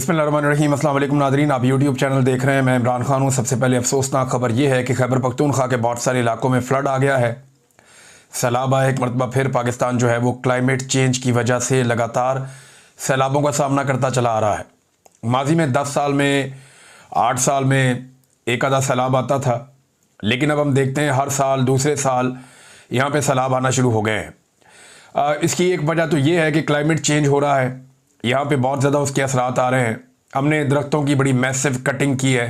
बिस्मिल्लाहिर्रहमानिर्रहीम। अस्सलाम वालेकुम नादरीन, आप यूट्यूब चैनल देख रहे हैं। मैं इमरान खान हूँ। सबसे पहले अफसोसनाक खबर यह है कि खैबर पख्तूनख्वा के बहुत सारे इलाकों में फ़्लड आ गया है, सैलाब आया। एक मरतबा फिर पाकिस्तान जो है वो क्लाइमेट चेंज की वजह से लगातार सैलाबों का सामना करता चला आ रहा है। माजी में 10 साल में 8 साल में एक आधा सैलाब आता था, लेकिन अब हम देखते हैं हर साल दूसरे साल यहाँ पे सैलाब आना शुरू हो गए हैं। इसकी एक वजह तो ये है कि क्लाइमेट चेंज हो रहा है, यहाँ पे बहुत ज़्यादा उसके असरात आ रहे हैं। हमने दरख्तों की बड़ी मैसिव कटिंग की है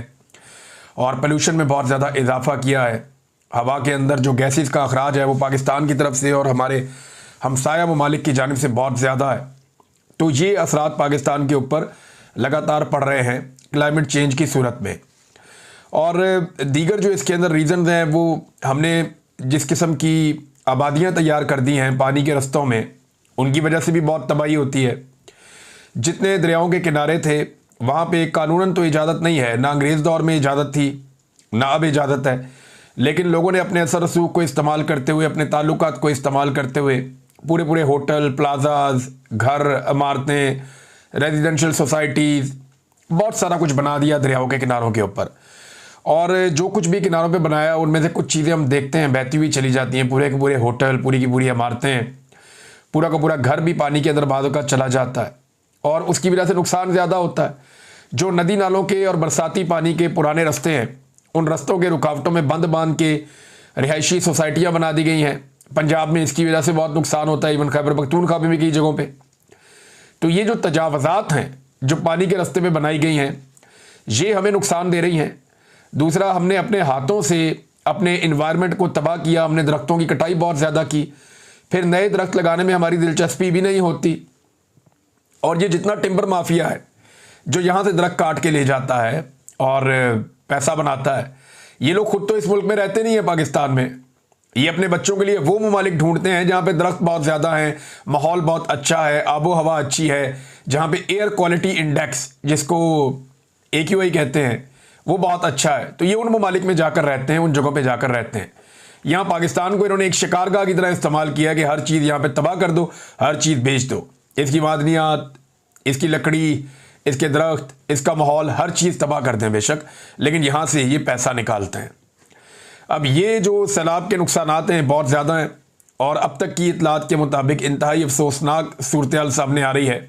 और पोल्यूशन में बहुत ज़्यादा इजाफा किया है। हवा के अंदर जो गैसेस का अखराज है वो पाकिस्तान की तरफ से और हमारे हमसाया ममालिक की जानिब से बहुत ज़्यादा है। तो ये असरात पाकिस्तान के ऊपर लगातार पड़ रहे हैं क्लाइमेट चेंज की सूरत में। और दीगर जो इसके अंदर रीज़न हैं वो हमने जिस किस्म की आबादियाँ तैयार कर दी हैं पानी के रस्तों में, उनकी वजह से भी बहुत तबाही होती है। जितने दरियाओं के किनारे थे वहाँ पे कानूनन तो इजाज़त नहीं है, ना अंग्रेज़ दौर में इजाज़त थी ना अब इजाज़त है, लेकिन लोगों ने अपने असर रसूख को इस्तेमाल करते हुए, अपने ताल्लुकात को इस्तेमाल करते हुए पूरे पूरे होटल, प्लाजाज, घर, इमारतें, रेजिडेंशियल सोसाइटीज़, बहुत सारा कुछ बना दिया दरियाओं के किनारों के ऊपर। और जो कुछ भी किनारों पे बनाया उनमें से कुछ चीज़ें हम देखते हैं बहती हुई चली जाती हैं। पूरे के पूरे होटल, पूरी की पूरी इमारतें, पूरा का पूरा घर भी पानी के अंदर बादों का चला जाता है और उसकी वजह से नुकसान ज़्यादा होता है। जो नदी नालों के और बरसाती पानी के पुराने रास्ते हैं, उन रास्तों के रुकावटों में बंद बांध के रिहायशी सोसाइटियाँ बना दी गई हैं। पंजाब में इसकी वजह से बहुत नुकसान होता है, इवन खैबर पख्तूनख्वा में भी कई जगहों पे। तो ये जो तजावज़ात हैं जो पानी के रास्ते में बनाई गई हैं, ये हमें नुकसान दे रही हैं। दूसरा, हमने अपने हाथों से अपने इन्वायरमेंट को तबाह किया, हमने दरख्तों की कटाई बहुत ज़्यादा की, फिर नए दरख्त लगाने में हमारी दिलचस्पी भी नहीं होती। और ये जितना टिम्बर माफिया है जो यहाँ से दरख्त काट के ले जाता है और पैसा बनाता है, ये लोग खुद तो इस मुल्क में रहते नहीं है पाकिस्तान में। ये अपने बच्चों के लिए वो ममालिक ढूंढते हैं जहाँ पे दरख्त बहुत ज़्यादा हैं, माहौल बहुत अच्छा है, आबो हवा अच्छी है, जहाँ पे एयर क्वालिटी इंडेक्स जिसको AQI कहते हैं वो बहुत अच्छा है। तो ये उन ममालिक में जाकर रहते हैं, उन जगहों पे जाकर रहते हैं। यहाँ पाकिस्तान को इन्होंने एक शिकारगाह की तरह इस्तेमाल किया कि हर चीज़ यहाँ पे तबाह कर दो, हर चीज़ बेच दो। इसकी मादनियात, इसकी लकड़ी, इसके दरख्त, इसका माहौल, हर चीज़ तबाह करते हैं बेशक, लेकिन यहाँ से ये पैसा निकालते हैं। अब ये जो सैलाब के नुकसानात हैं बहुत ज़्यादा हैं और अब तक की इतलात के मुताबिक इंतहाई अफसोसनाक सूरत हाल सामने आ रही है।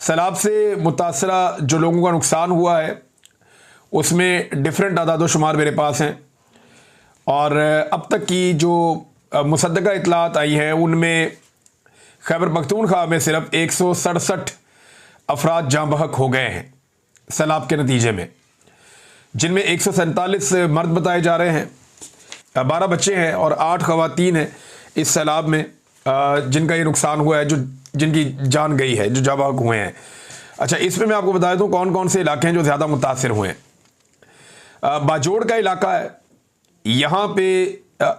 सैलाब से मुतासरा जो लोगों का नुकसान हुआ है उसमें डिफरेंट आदाद शुमार मेरे पास हैं और अब तक की जो मुसद्दका इतलात आई हैं उनमें खैबर पख्तूनख्वा में सिर्फ 167 अफराद जाँ बहक हो गए हैं सैलाब के नतीजे में, जिनमें 147 मर्द बताए जा रहे हैं, 12 बच्चे हैं और 8 ख़वातीन हैं इस सैलाब में जिनका ये नुकसान हुआ है, जो जिनकी जान गई है, जो जाँ बहक हुए हैं। अच्छा, इसमें मैं आपको बता दूँ कौन कौन से इलाके हैं जो ज़्यादा मुतासिर हुए हैं। बाजोड़ का इलाका है, यहाँ पे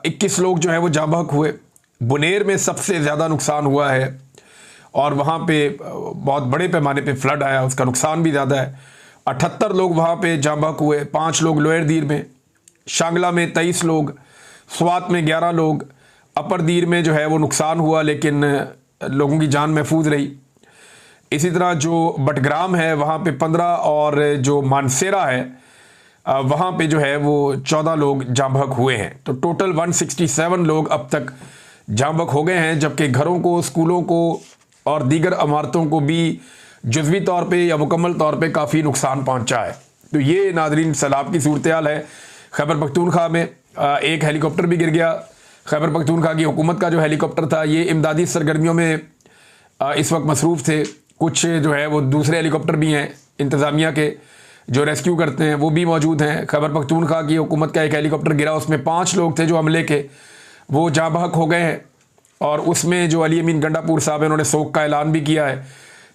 21 लोग जो हैं वो जाँ बहक हुए। बुनेर में सबसे ज़्यादा नुकसान हुआ है और वहाँ पे बहुत बड़े पैमाने पे फ्लड आया, उसका नुकसान भी ज़्यादा है। 78 लोग वहाँ पे जाँ बहक हुए, 5 लोग लोअर दीर में, शांगला में 23 लोग, स्वात में 11 लोग, अपर दीर में जो है वो नुकसान हुआ लेकिन लोगों की जान महफूज रही। इसी तरह जो बटग्राम है वहाँ पे 15 और जो मानसेरा है वहाँ पे जो है वो 14 लोग जाँ बहक हुए हैं। तो टोटल 167 लोग अब तक जाँ बहक हो गए हैं, जबकि घरों को, स्कूलों को और दीगर इमारतों को भी जुज़वी तौर पे या मुकम्मल तौर पे काफ़ी नुकसान पहुंचा है। तो ये नादरीन सैलाब की सूरत हाल है। खैबर पख्तूनख्वा में एक हेलीकॉप्टर भी गिर गया। खैबर पख्तूनख्वा की हुकूमत का जो हेलीकॉप्टर था ये इमदादी सरगर्मियों में इस वक्त मसरूफ़ थे। कुछ जो है वो दूसरे हेलीकॉप्टर भी हैं इंतज़ामिया के जो रेस्क्यू करते हैं, वो भी मौजूद हैं। खैबर पख्तूनख्वा की हुकूमत का एक हेलीकॉप्टर गिरा, उसमें 5 लोग थे जो हमले के, वो जाँ बहक हो गए हैं और उसमें जो अली अमीन गंडापुर साहब हैं उन्होंने सोग का ऐलान भी किया है।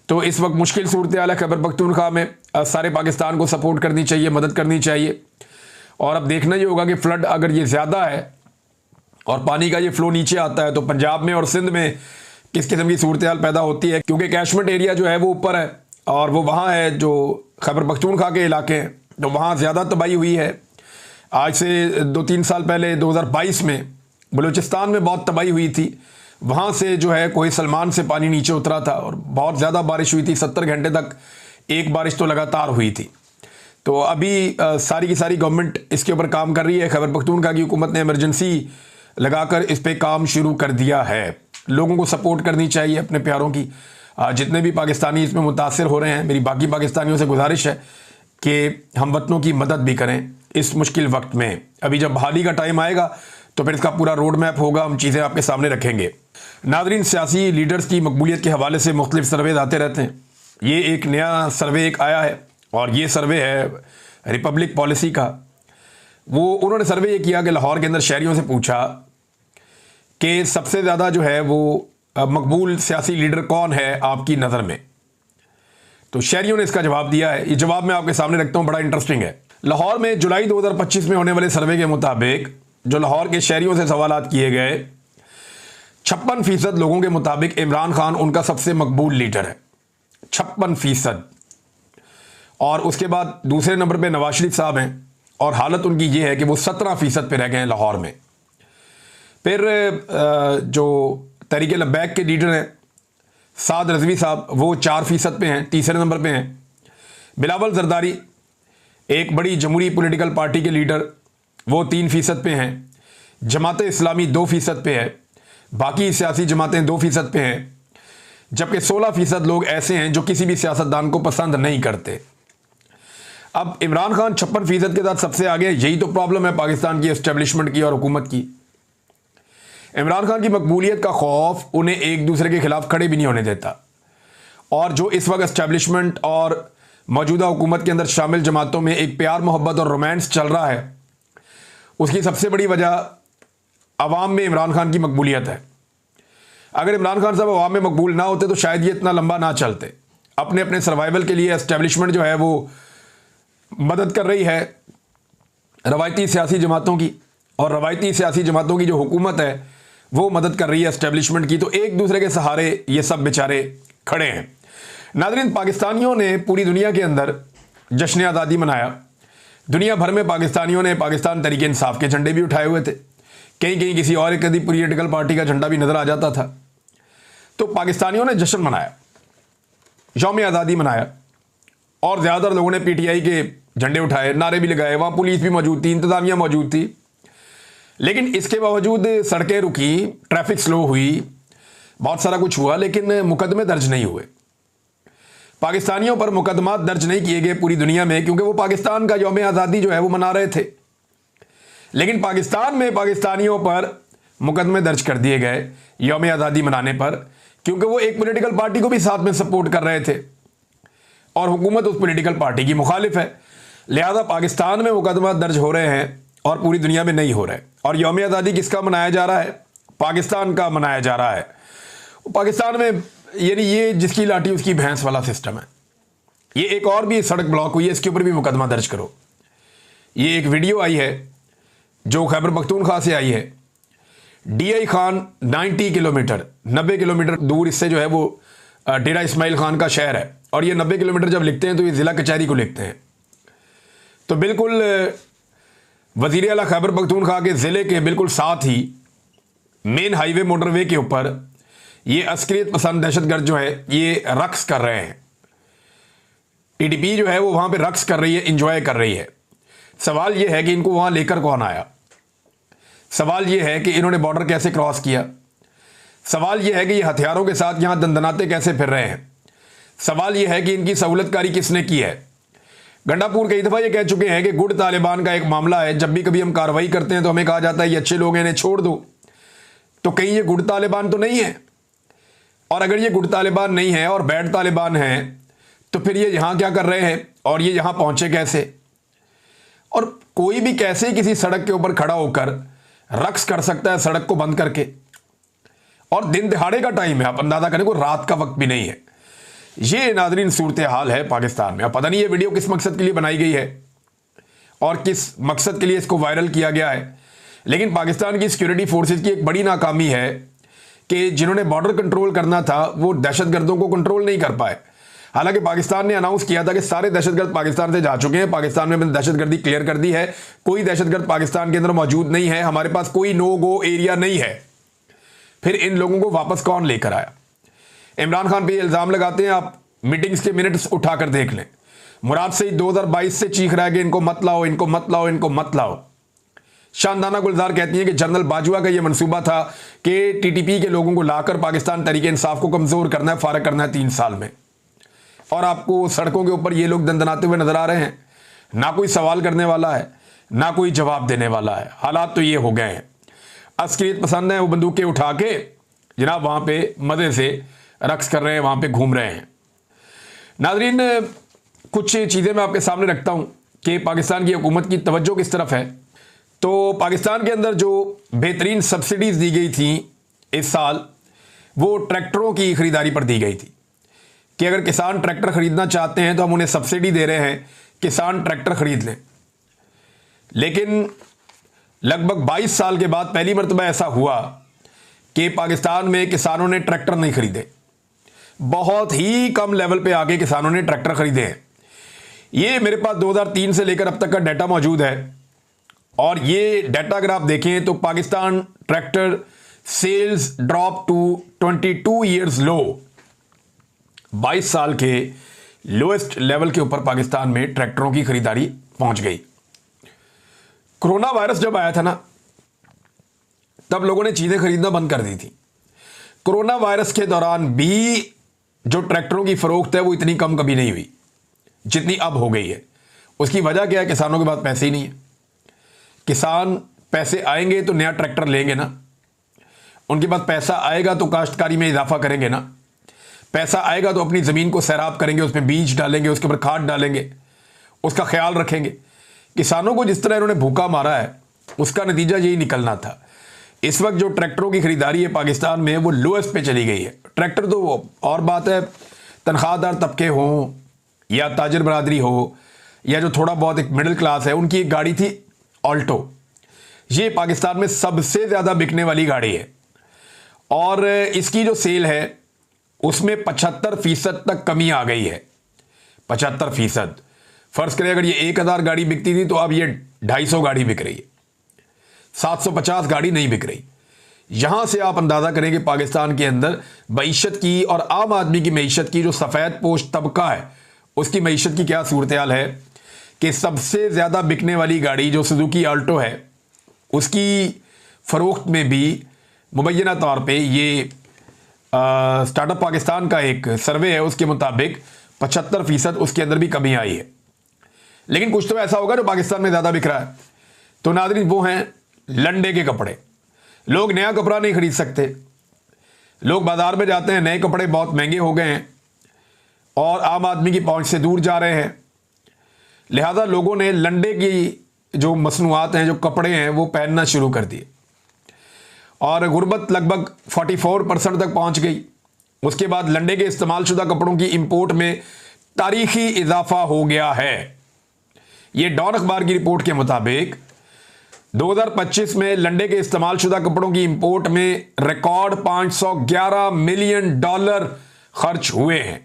तो इस वक्त मुश्किल सूरत हाल है खैबर पख्तूनख्वा में। सारे पाकिस्तान को सपोर्ट करनी चाहिए, मदद करनी चाहिए। और अब देखना ये होगा कि फ़्लड अगर ये ज़्यादा है और पानी का ये फ़्लो नीचे आता है तो पंजाब में और सिंध में किस किस्म की सूरत हाल पैदा होती है, क्योंकि कैशमेंट एरिया जो है वो ऊपर है और वो वहाँ है जो खैबर पख्तूनख्वा के इलाके हैं, तो वहाँ ज़्यादा तबाही हुई है। आज से 2-3 साल पहले 2022 में बलूचिस्तान में बहुत तबाही हुई थी। वहाँ से जो है कोई सलमान से पानी नीचे उतरा था और बहुत ज़्यादा बारिश हुई थी। 70 घंटे तक एक बारिश तो लगातार हुई थी। तो अभी सारी की सारी गवर्नमेंट इसके ऊपर काम कर रही है। खैबर पख्तूनख्वा की हुकूमत ने इमरजेंसी लगाकर इस पे काम शुरू कर दिया है। लोगों को सपोर्ट करनी चाहिए अपने प्यारों की। जितने भी पाकिस्तानी इसमें मुतासिर हो रहे हैं, मेरी बाकी पाकिस्तानियों से गुजारिश है कि हम वतनों की मदद भी करें इस मुश्किल वक्त में। अभी जब बहाली का टाइम आएगा तो फिर इसका पूरा रोड मैप होगा, हम चीज़ें आपके सामने रखेंगे। नादरीन, सियासी लीडर्स की मकबूलियत के हवाले से मुख्तलिफ सर्वे आते रहते हैं। ये एक नया सर्वे एक आया है और ये सर्वे है रिपब्लिक पॉलिसी का। उन्होंने सर्वे ये किया कि लाहौर के अंदर शहरियों से पूछा कि सबसे ज़्यादा जो है वो मकबूल सियासी लीडर कौन है आपकी नज़र में। तो शहरियों ने इसका जवाब दिया है। ये जवाब मैं आपके सामने रखता हूँ, बड़ा इंटरेस्टिंग है। लाहौर में जुलाई 2025 में होने वाले सर्वे के मुताबिक जो लाहौर के शहरियों से सवालात किए गए, 56% लोगों के मुताबिक इमरान खान उनका सबसे मकबूल लीडर है, 56%। और उसके बाद दूसरे नंबर पे नवाज शरीफ साहब हैं और हालत उनकी ये है कि वो 17% पे रह गए हैं लाहौर में। फिर जो तहरीक लब्बैक के लीडर हैं साद रज़वी साहब, वो 4% पे हैं, तीसरे नंबर पे हैं। बिलावल जरदारी एक बड़ी जमहूरी पॉलिटिकल पार्टी के लीडर, वो 3% पे हैं। जमात इस्लामी 2% पे है, बाकी सियासी जमातें 2% पे हैं, जबकि 16% लोग ऐसे हैं जो किसी भी सियासतदान को पसंद नहीं करते। अब इमरान खान 56% के साथ सबसे आगे, यही तो प्रॉब्लम है पाकिस्तान की एस्टेब्लिशमेंट की और हुकूमत की। इमरान खान की मकबूलियत का खौफ उन्हें एक दूसरे के खिलाफ खड़े भी नहीं होने देता। और जो इस वक्त एस्टेब्लिशमेंट और मौजूदा हुकूमत के अंदर शामिल जमातों में एक प्यार मोहब्बत और रोमांस चल रहा है, उसकी सबसे बड़ी वजह अवाम में इमरान खान की मकबूलियत है। अगर इमरान खान साहब अवाम में मकबूल ना होते तो शायद ये इतना लंबा ना चलते। अपने अपने सर्वाइवल के लिए एस्टेब्लिशमेंट जो है वो मदद कर रही है रवायती सियासी जमातों की, और रवायती सियासी जमातों की जो हुकूमत है वो मदद कर रही है एस्टेब्लिशमेंट की। तो एक दूसरे के सहारे ये सब बेचारे खड़े हैं। नाज़रीन, पाकिस्तानियों ने पूरी दुनिया के अंदर जश्न आज़ादी मनाया। दुनिया भर में पाकिस्तानियों ने पाकिस्तान तहरीक इंसाफ के झंडे भी उठाए हुए थे, कहीं कहीं किसी और एक पॉलिटिकल पार्टी का झंडा भी नज़र आ जाता था। तो पाकिस्तानियों ने जश्न मनाया, यौम आज़ादी मनाया, और ज़्यादातर लोगों ने पीटीआई के झंडे उठाए, नारे भी लगाए, वहाँ पुलिस भी मौजूद थी, इंतज़ामिया मौजूद थी। लेकिन इसके बावजूद सड़कें रुकी, ट्रैफिक स्लो हुई, बहुत सारा कुछ हुआ, लेकिन मुकदमे दर्ज नहीं हुए। पाकिस्तानियों पर मुकदमा दर्ज नहीं किए गए पूरी दुनिया में, क्योंकि वो पाकिस्तान का यौम आज़ादी जो है वो मना रहे थे। लेकिन पाकिस्तान में पाकिस्तानियों पर मुकदमे दर्ज कर दिए गए यौम आज़ादी मनाने पर, क्योंकि वो एक पॉलिटिकल पार्टी को भी साथ में सपोर्ट कर रहे थे और हुकूमत उस पॉलिटिकल पार्टी की मुखालिफ है। लिहाजा पाकिस्तान में मुकदमा दर्ज हो रहे हैं और पूरी दुनिया में नहीं हो रहे। और यौम आज़ादी किसका मनाया जा रहा है? पाकिस्तान का मनाया जा रहा है। पाकिस्तान में यानी ये जिसकी लाठी उसकी भैंस वाला सिस्टम है। ये एक और भी सड़क ब्लॉक हुई है, इसके ऊपर भी मुकदमा दर्ज करो। ये एक वीडियो आई है जो खैबर पख्तूनख्वा से आई है। DI खान 90 किलोमीटर 90 किलोमीटर दूर इससे जो है वो डेरा इस्माइल खान का शहर है, और ये 90 किलोमीटर जब लिखते हैं तो ये ज़िला कचहरी को लिखते हैं। तो बिल्कुल वज़ीर आला खैबर पख्तूनख्वा के ज़िले के बिल्कुल साथ ही मेन हाईवे मोटरवे के ऊपर ये अस्करियत पसंद दहशतगर्द जो है ये रक्स कर रहे हैं। TTP जो है वो वहाँ पे रक्स कर रही है, इंजॉय कर रही है। सवाल ये है कि इनको वहाँ लेकर कौन आया? सवाल ये है कि इन्होंने बॉर्डर कैसे क्रॉस किया? सवाल ये है कि ये हथियारों के साथ यहाँ दंदनाते कैसे फिर रहे हैं? सवाल ये है कि इनकी सहूलतकारी किसने की है? गंडापुर कई दफ़ा ये कह चुके हैं कि गुड तालिबान का एक मामला है। जब भी कभी हम कार्रवाई करते हैं तो हमें कहा जाता है ये अच्छे लोग हैं, इन्हें छोड़ दो। तो कहीं ये गुड तालिबान तो नहीं है? और अगर ये गुड तालिबान नहीं है और बैड तालिबान हैं तो फिर ये यहाँ क्या कर रहे हैं और ये यहाँ पहुँचे कैसे? और कोई भी कैसे किसी सड़क के ऊपर खड़ा होकर रक्स कर सकता है सड़क को बंद करके? और दिन दिहाड़े का टाइम है, आप अंदाजा करें, को रात का वक्त भी नहीं है। ये नाज़रीन सूरत हाल है पाकिस्तान में। अब पता नहीं ये वीडियो किस मकसद के लिए बनाई गई है और किस मकसद के लिए इसको वायरल किया गया है, लेकिन पाकिस्तान की सिक्योरिटी फोर्सेस की एक बड़ी नाकामी है कि जिन्होंने बॉर्डर कंट्रोल करना था वो दहशतगर्दों को कंट्रोल नहीं कर पाए। हालांकि पाकिस्तान ने अनाउंस किया था कि सारे दहशतगर्द पाकिस्तान से जा चुके हैं, पाकिस्तान में मैंने दहशतगर्दी क्लियर कर दी है, कोई दहशतगर्द पाकिस्तान के अंदर मौजूद नहीं है, हमारे पास कोई नो गो एरिया नहीं है। फिर इन लोगों को वापस कौन लेकर आया? इमरान खान पे इल्ज़ाम लगाते हैं आप मीटिंग्स के मिनट्स उठाकर देख लें। मुराद सईद 2022 से चीख रहा है कि इनको मत लाओ, इनको मत लाओ, इनको मत लाओ। शानदाना गुलजार कहती हैं कि जनरल बाजवा का यह मंसूबा था कि टीटीपी के लोगों को लाकर पाकिस्तान तहरीक इंसाफ को कमजोर करना है, फारग करना है 3 साल में। और आपको सड़कों के ऊपर ये लोग दंदनाते हुए नजर आ रहे हैं। ना कोई सवाल करने वाला है, ना कोई जवाब देने वाला है। हालात तो ये हो गए हैं। अस्करियत पसंद है, वो बंदूकें उठा के जनाब वहां पे मजे से रक्स कर रहे हैं, वहां पे घूम रहे हैं। नाजरीन, कुछ चीज़ें मैं आपके सामने रखता हूं कि पाकिस्तान की हुकूमत की तवज्जो किस तरफ है। तो पाकिस्तान के अंदर जो बेहतरीन सब्सिडीज दी गई थी इस साल, वो ट्रैक्टरों की खरीदारी पर दी गई थी कि अगर किसान ट्रैक्टर खरीदना चाहते हैं तो हम उन्हें सब्सिडी दे रहे हैं, किसान ट्रैक्टर खरीद लें। लेकिन लगभग 22 साल के बाद पहली मरतबा ऐसा हुआ कि पाकिस्तान में किसानों ने ट्रैक्टर नहीं खरीदे। बहुत ही कम लेवल पे आके किसानों ने ट्रैक्टर खरीदे हैं। ये मेरे पास 2003 से लेकर अब तक का डाटा मौजूद है और ये डाटा अगर आप देखें तो Pakistan tractor sales drop to 22 years low. 22 साल के लोएस्ट लेवल के ऊपर पाकिस्तान में ट्रैक्टरों की खरीदारी पहुंच गई। कोरोना वायरस जब आया था ना, तब लोगों ने चीजें खरीदना बंद कर दी थी। कोरोना वायरस के दौरान भी जो ट्रैक्टरों की फरोख्त है वो इतनी कम कभी नहीं हुई जितनी अब हो गई है। उसकी वजह क्या है? किसानों के पास पैसे ही नहीं है। किसान पैसे आएंगे तो नया ट्रैक्टर लेंगे ना, उनके पास पैसा आएगा तो काश्तकारी में इजाफा करेंगे ना, पैसा आएगा तो अपनी ज़मीन को सैराब करेंगे, उसमें बीज डालेंगे, उसके ऊपर खाद डालेंगे, उसका ख्याल रखेंगे। किसानों को जिस तरह इन्होंने भूखा मारा है उसका नतीजा यही निकलना था। इस वक्त जो ट्रैक्टरों की खरीदारी है पाकिस्तान में वो लोएस्ट पे चली गई है। ट्रैक्टर तो और बात है, तनख्वाहदार तबके हों या ताजर बरादरी हो या जो थोड़ा बहुत एक मिडिल क्लास है, उनकी एक गाड़ी थी ऑल्टो। ये पाकिस्तान में सबसे ज़्यादा बिकने वाली गाड़ी है और इसकी जो सेल है उसमें 75% तक कमी आ गई है। 75%। फर्ज करें अगर ये 1000 गाड़ी बिकती थी तो अब ये 250 गाड़ी बिक रही है, 750 गाड़ी नहीं बिक रही। यहां से आप अंदाजा करें कि पाकिस्तान के अंदर मईशत की और आम आदमी की मईशत की, जो सफ़ेद पोश तबका है उसकी मईशत की क्या सूरत हाल है कि सबसे ज़्यादा बिकने वाली गाड़ी जो सुजुकी ऑल्टो है उसकी फ़रोख्त में भी मुबैना तौर पे ये स्टार्टअप पाकिस्तान का एक सर्वे है, उसके मुताबिक 75% उसके अंदर भी कमी आई है। लेकिन कुछ तो ऐसा होगा जो पाकिस्तान में ज़्यादा बिक रहा है। तो नाज़रीन, वो हैं लंडे के कपड़े। लोग नया कपड़ा नहीं खरीद सकते, लोग बाजार में जाते हैं, नए कपड़े बहुत महंगे हो गए हैं और आम आदमी की पहुंच से दूर जा रहे हैं। लिहाजा लोगों ने लंडे की जो मसनूआत हैं, जो कपड़े हैं, वो पहनना शुरू कर दिए और गुर्बत लगभग 44% तक पहुंच गई। उसके बाद लंडे के इस्तेमाल शुदा कपड़ों की इंपोर्ट में तारीखी इजाफा हो गया है। ये डॉन अखबार की रिपोर्ट के मुताबिक 2025 में लंडे के इस्तेमाल शुदा कपड़ों की इंपोर्ट में रिकॉर्ड $511 मिलियन खर्च हुए हैं।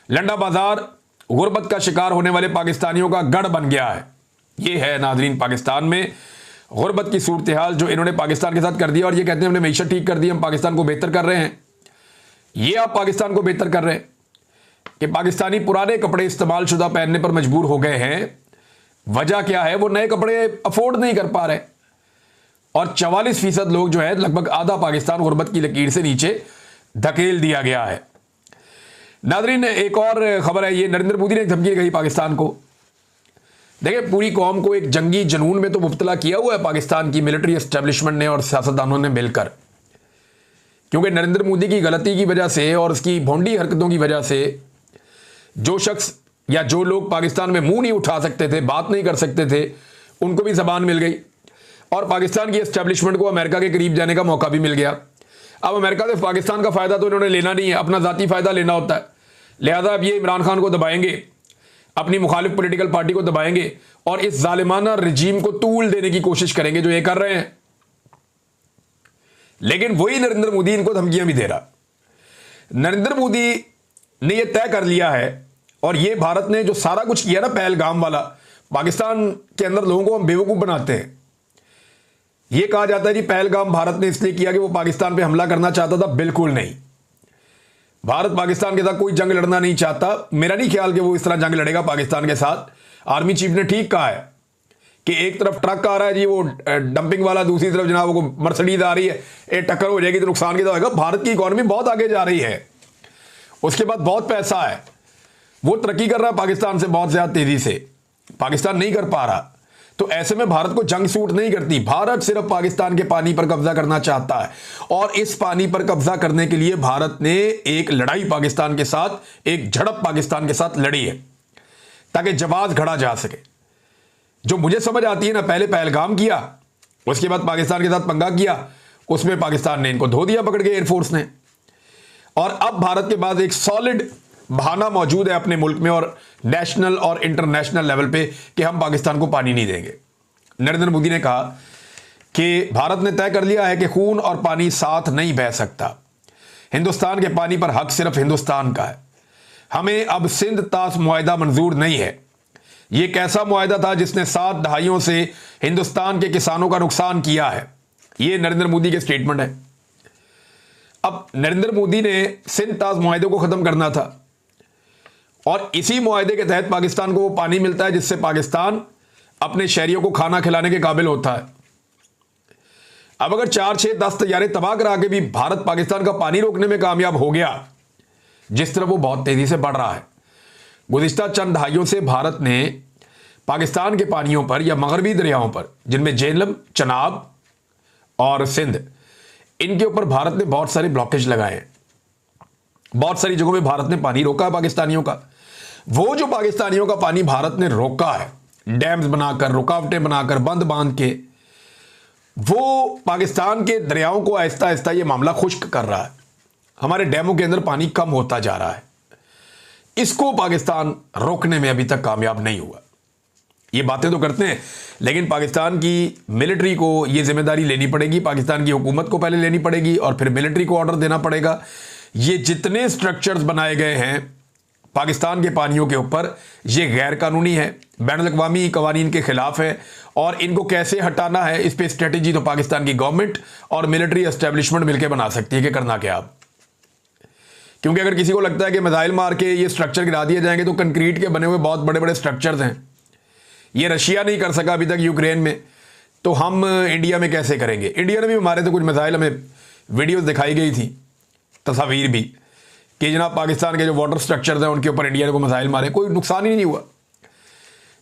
लंडा बाजार गुर्बत का शिकार होने वाले पाकिस्तानियों का गढ़ बन गया है। ये है नाजरीन पाकिस्तान में गुर्बत की सूरत हाल जो इन्होंने पाकिस्तान के साथ कर दिया और ये कहते हैं हमने मईशत ठीक कर दी, हम पाकिस्तान को बेहतर कर रहे हैं। ये आप पाकिस्तान को बेहतर कर रहे हैं कि पाकिस्तानी पुराने कपड़े इस्तेमाल शुदा पहनने पर मजबूर हो गए हैं। वजह क्या है? वो नए कपड़े अफोर्ड नहीं कर पा रहे और 44% लोग जो है, लगभग आधा पाकिस्तान गुर्बत की लकीर से नीचे धकेल दिया गया है। नाजरीन, एक और खबर है, ये नरेंद्र मोदी ने धमकी गई पाकिस्तान को। देखिए, पूरी कौम को एक जंगी जनून में तो मुब्तला किया हुआ है पाकिस्तान की मिलिट्री एस्टेब्लिशमेंट ने और सियासतदानों ने मिलकर, क्योंकि नरेंद्र मोदी की गलती की वजह से और उसकी भोंडी हरकतों की वजह से जो शख्स या जो लोग पाकिस्तान में मुंह नहीं उठा सकते थे, बात नहीं कर सकते थे, उनको भी जबान मिल गई और पाकिस्तान की एस्टेब्लिशमेंट को अमेरिका के करीब जाने का मौका भी मिल गया। अब अमेरिका से पाकिस्तान का फायदा तो इन्होंने लेना नहीं है, अपना जाती फायदा लेना होता है। लिहाजा अब ये इमरान खान को दबाएंगे, अपनी मुखालिफ पॉलिटिकल पार्टी को दबाएंगे और इस जालिमाना रजीम को तूल देने की कोशिश करेंगे जो ये कर रहे हैं। लेकिन वही नरेंद्र मोदी इनको धमकियां भी दे रहा। नरेंद्र मोदी ने यह तय कर लिया है और ये भारत ने जो सारा कुछ किया ना पहलगाम वाला, पाकिस्तान के अंदर लोगों को हम बेवकूफ बनाते हैं। यह कहा जाता है कि पहलगाम भारत ने इसलिए किया कि वो पाकिस्तान पे हमला करना चाहता था। बिल्कुल नहीं। भारत पाकिस्तान के साथ कोई जंग लड़ना नहीं चाहता। मेरा नहीं ख्याल कि वो इस तरह जंग लड़ेगा पाकिस्तान के साथ। आर्मी चीफ ने ठीक कहा है कि एक तरफ ट्रक आ रहा है जी, वो डंपिंग वाला, दूसरी तरफ जनाब वो मर्सिडीज आ रही है, एक टक्कर हो जाएगी तो नुकसान कितना होगा। भारत की इकॉनमी बहुत आगे जा रही है, उसके बाद बहुत पैसा है, वो तरक्की कर रहा है पाकिस्तान से बहुत ज्यादा तेजी से, पाकिस्तान नहीं कर पा रहा। तो ऐसे में भारत को जंग सूट नहीं करती। भारत सिर्फ पाकिस्तान के पानी पर कब्जा करना चाहता है और इस पानी पर कब्जा करने के लिए भारत ने एक लड़ाई पाकिस्तान के साथ, एक झड़प पाकिस्तान के साथ लड़ी है ताकि जवाब घड़ा जा सके। जो मुझे समझ आती है ना, पहले पहलगाम किया, उसके बाद पाकिस्तान के साथ पंगा किया, उसमें पाकिस्तान ने इनको धो दिया पकड़ के एयरफोर्स ने। और अब भारत के पास एक सॉलिड बहाना मौजूद है अपने मुल्क में और नेशनल और इंटरनेशनल लेवल पे कि हम पाकिस्तान को पानी नहीं देंगे। नरेंद्र मोदी ने कहा कि भारत ने तय कर लिया है कि खून और पानी साथ नहीं बह सकता। हिंदुस्तान के पानी पर हक सिर्फ हिंदुस्तान का है। हमें अब सिंध तास मुआहदा मंजूर नहीं है। यह एक ऐसा मुआहदा था जिसने 7 दहाइयों से हिंदुस्तान के किसानों का नुकसान किया है। यह नरेंद्र मोदी के स्टेटमेंट है। अब नरेंद्र मोदी ने सिंध तास मुआहदे को खत्म करना था और इसी मुआहदे के तहत पाकिस्तान को वो पानी मिलता है जिससे पाकिस्तान अपने शहरियों को खाना खिलाने के काबिल होता है। अब अगर 4, 6, 10 तैयारे तबाह करा के भी भारत पाकिस्तान का पानी रोकने में कामयाब हो गया, जिस तरह वो बहुत तेजी से बढ़ रहा है, गुज़िश्ता चंद दहाइयों से भारत ने पाकिस्तान के पानियों पर या मगरबी दरियाओं पर, जिनमें झेलम, चनाब और सिंध, इनके ऊपर भारत ने बहुत सारे ब्लॉकेज लगाए हैं। बहुत सारी जगहों में भारत ने पानी रोका है पाकिस्तानियों का। वो जो पाकिस्तानियों का पानी भारत ने रोका है, डैम्स बनाकर, रुकावटें बनाकर, बंद बांध के, वो पाकिस्तान के दरियाओं को आहिस्ता आहिस्ता ये मामला खुश्क कर रहा है। हमारे डैमों के अंदर पानी कम होता जा रहा है। इसको पाकिस्तान रोकने में अभी तक कामयाब नहीं हुआ। ये बातें तो करते हैं, लेकिन पाकिस्तान की मिलिट्री को ये जिम्मेदारी लेनी पड़ेगी, पाकिस्तान की हुकूमत को पहले लेनी पड़ेगी और फिर मिलिट्री को ऑर्डर देना पड़ेगा। ये जितने स्ट्रक्चर्स बनाए गए हैं पाकिस्तान के पानियों के ऊपर, ये गैर कानूनी है, बैनुल-अक़वामी कवानीन के खिलाफ है और इनको कैसे हटाना है, इस पे स्ट्रेटेजी तो पाकिस्तान की गवर्नमेंट और मिलिट्री एस्टेब्लिशमेंट मिलकर बना सकती है कि करना क्या अब। क्योंकि अगर किसी को लगता है कि मिसाइल मार के ये स्ट्रक्चर गिरा दिए जाएंगे, तो कंक्रीट के बने हुए बहुत बड़े बड़े स्ट्रक्चर्स हैं। ये रशिया नहीं कर सका अभी तक यूक्रेन में, तो हम इंडिया में कैसे करेंगे। इंडिया ने भी मारे थे कुछ मिसाइल, हमें वीडियोस दिखाई गई थी, तस्वीर भी, कि जनाब पाकिस्तान के जो वाटर स्ट्रक्चर्स हैं उनके ऊपर इंडिया को मिसाइल मारे, कोई नुकसान ही नहीं हुआ।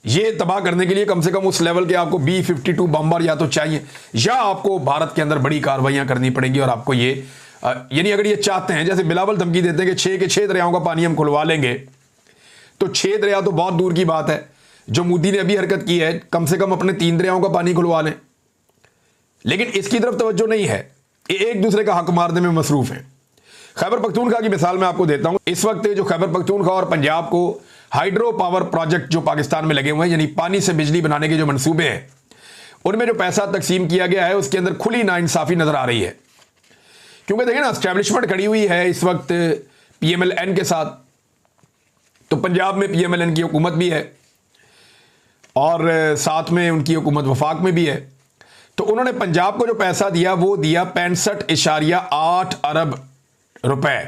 ये तबाह करने के लिए कम से कम उस लेवल के आपको B-52 बम्बर या तो चाहिए, या आपको भारत के अंदर बड़ी कार्रवाइयां करनी पड़ेंगी। और आपको ये यानी अगर ये चाहते हैं, जैसे बिलावल धमकी देते हैं कि 6 के 6 दरियाओं का पानी हम खुलवा लेंगे, तो 6 दरिया तो बहुत दूर की बात है। जो मोदी ने अभी हरकत की है, कम से कम अपने 3 दरियाओं का पानी खुलवा लें, लेकिन इसकी तरफ तवज्जो नहीं है। ये एक दूसरे का हक मारने में मसरूफ है। खैबर पख्तूनख्वा की मिसाल मैं आपको देता हूं। इस वक्त जो खैबर पख्तूनख्वा और पंजाब को हाइड्रो पावर प्रोजेक्ट जो पाकिस्तान में लगे हुए हैं, यानी पानी से बिजली बनाने के जो मंसूबे हैं, उनमें जो पैसा तकसीम किया गया है उसके अंदर खुली नाइंसाफी नजर आ रही है। क्योंकि देखिए ना, एस्टैब्लिशमेंट खड़ी हुई है इस वक्त PMLN के साथ, तो पंजाब में PMLN की हुकूमत भी है और साथ में उनकी हुकूमत वफाक में भी है। तो उन्होंने पंजाब को जो पैसा दिया वो दिया 65.8 अरब रुपए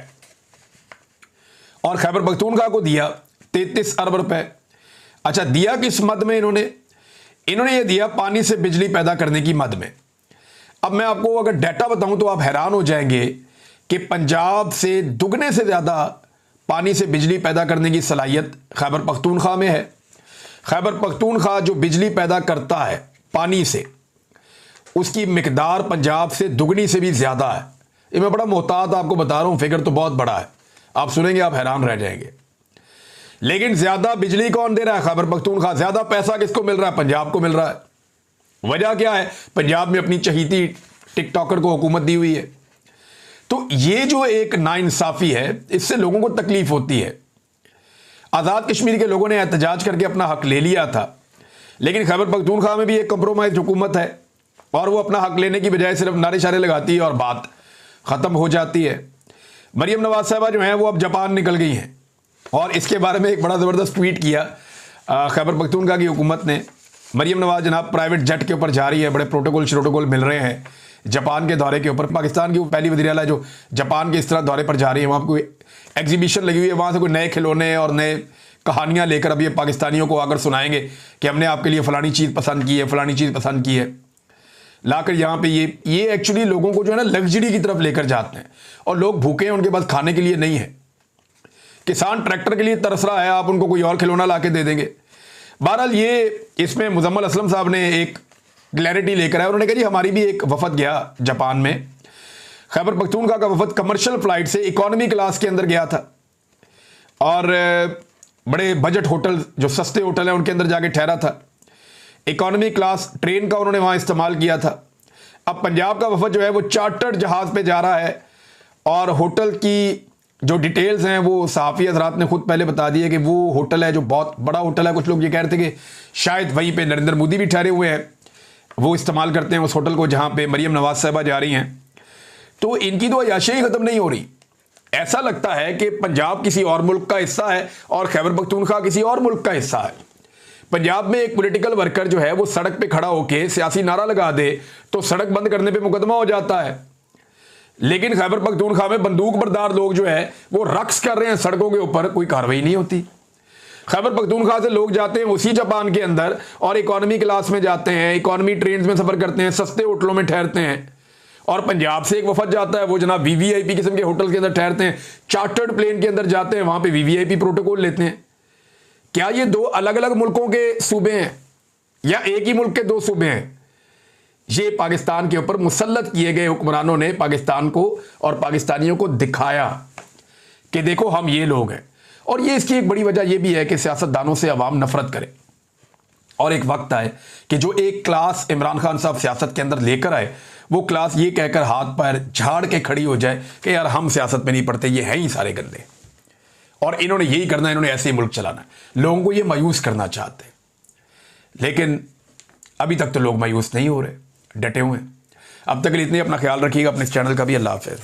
और खैबर पख्तूनख्वा को दिया 33 अरब रुपए। अच्छा, दिया किस मद में इन्होंने ये दिया पानी से बिजली पैदा करने की मद में। अब मैं आपको अगर डाटा बताऊं तो आप हैरान हो जाएंगे कि पंजाब से दुगने से ज्यादा पानी से बिजली पैदा करने की सलाहियत खैबर पख्तूनख्वा में है। खैबर पख्तूनख्वा जो बिजली पैदा करता है पानी से, उसकी मिकदार पंजाब से दुगनी से भी ज्यादा है। ये मैं बड़ा मोहतात आपको बता रहा हूं, फिगर तो बहुत बड़ा है, आप सुनेंगे आप हैरान रह जाएंगे। लेकिन ज्यादा बिजली कौन दे रहा है? खैबर पख्तूनख्वा। ज्यादा पैसा किसको मिल रहा है? पंजाब को मिल रहा है। वजह क्या है? पंजाब में अपनी चहीती टिकटॉकर को हुकूमत दी हुई है। तो ये जो एक नाइंसाफी है, इससे लोगों को तकलीफ होती है। आजाद कश्मीर के लोगों ने एहतजाज करके अपना हक ले लिया था, लेकिन खैबर पख्तूनख्वा में भी एक कंप्रोमाइज हुकूमत है और वो अपना हक लेने की बजाय सिर्फ नारे शारे लगाती है और बात खत्म हो जाती है। मरियम नवाज साहबा जो हैं वो अब जापान निकल गई हैं और इसके बारे में एक बड़ा ज़बरदस्त ट्वीट किया खैबर पख्तूनख्वा की हुकूमत ने। मरियम नवाज जनाब प्राइवेट जेट के ऊपर जा रही है, बड़े प्रोटोकॉल मिल रहे हैं जापान के दौरे के ऊपर। पाकिस्तान की वो पहली वज़ीर आला जो जापान के इस तरह दौरे पर जा रही है, वहाँ कोई एग्जीबिशन लगी हुई है, वहाँ से कोई नए खिलौने और नए कहानियाँ लेकर अब ये पाकिस्तानियों को आकर सुनाएंगे कि हमने आपके लिए फ़लानी चीज़ पसंद की है, फ़लानी चीज़ पसंद की है, लाकर यहाँ पे ये एक्चुअली लोगों को जो है ना लग्जरी की तरफ लेकर जाते हैं। और लोग भूखे हैं, उनके पास खाने के लिए नहीं है। किसान ट्रैक्टर के लिए तरस रहा है, आप उनको कोई और खिलौना ला के दे देंगे। बहरहाल ये इसमें मुजम्मल असलम साहब ने एक क्लैरिटी लेकर आए। उन्होंने कहा जी हमारी भी एक वफद गया जापान में, खैबर पख्तूनख्वा का वफद कमर्शियल फ्लाइट से इकॉनमी क्लास के अंदर गया था और बड़े बजट होटल, जो सस्ते होटल हैं, उनके अंदर जाके ठहरा था। इकॉनमी क्लास ट्रेन का उन्होंने वहाँ इस्तेमाल किया था। अब पंजाब का वफद जो है वो चार्टर्ड जहाज़ पे जा रहा है और होटल की जो डिटेल्स हैं वो सहाफ़ी हज़रात ने खुद पहले बता दी है कि वो होटल है जो बहुत बड़ा होटल है। कुछ लोग ये कह रहे थे कि शायद वहीं पे नरेंद्र मोदी भी ठहरे हुए हैं, वो इस्तेमाल करते हैं उस होटल को जहाँ पे मरीम नवाज साहिबा जा रही हैं। तो इनकी तो अय्याशी ही ख़त्म नहीं हो रही। ऐसा लगता है कि पंजाब किसी और मुल्क का हिस्सा है और खैबर पख्तूनख्वा किसी और मुल्क का हिस्सा है। पंजाब में एक पॉलिटिकल वर्कर जो है वो सड़क पे खड़ा होकर सियासी नारा लगा दे तो सड़क बंद करने पे मुकदमा हो जाता है, लेकिन खैबर पख्तूनख्वा में बंदूक बरदार लोग जो है वो रक्स कर रहे हैं सड़कों के ऊपर, कोई कार्रवाई नहीं होती। खैबर पख्तूनख्वा से लोग जाते हैं उसी जापान के अंदर और इकॉनमी क्लास में जाते हैं, इकॉनमी ट्रेन में सफ़र करते हैं, सस्ते होटलों में ठहरते हैं। और पंजाब से एक वफद जाता है, वो जनाब वीवीआईपी किस्म के होटल के अंदर ठहरते हैं, चार्टर्ड प्लेन के अंदर जाते हैं, वहाँ पे वीवीआईपी प्रोटोकॉल लेते हैं। क्या ये दो अलग अलग मुल्कों के सूबे हैं या एक ही मुल्क के दो सूबे हैं? ये पाकिस्तान के ऊपर मुसल्लत किए गए हुक्मरानों ने पाकिस्तान को और पाकिस्तानियों को दिखाया कि देखो हम ये लोग हैं। और ये इसकी एक बड़ी वजह यह भी है कि सियासतदानों से अवाम नफरत करे और एक वक्त आए कि जो एक क्लास इमरान खान साहब सियासत के अंदर लेकर आए, वो क्लास ये कहकर हाथ पैर झाड़ के खड़ी हो जाए कि यार हम सियासत में नहीं पढ़ते, ये हैं ही सारे गंदे और इन्होंने यही करना है, इन्होंने ऐसे ही मुल्क चलाना है। लोगों को ये मायूस करना चाहते हैं, लेकिन अभी तक तो लोग मायूस नहीं हो रहे, डटे हुए हैं। अब तक के लिए इतने, अपना ख्याल रखिएगा, अपने इस चैनल का भी। अल्लाह हाफ़िज़।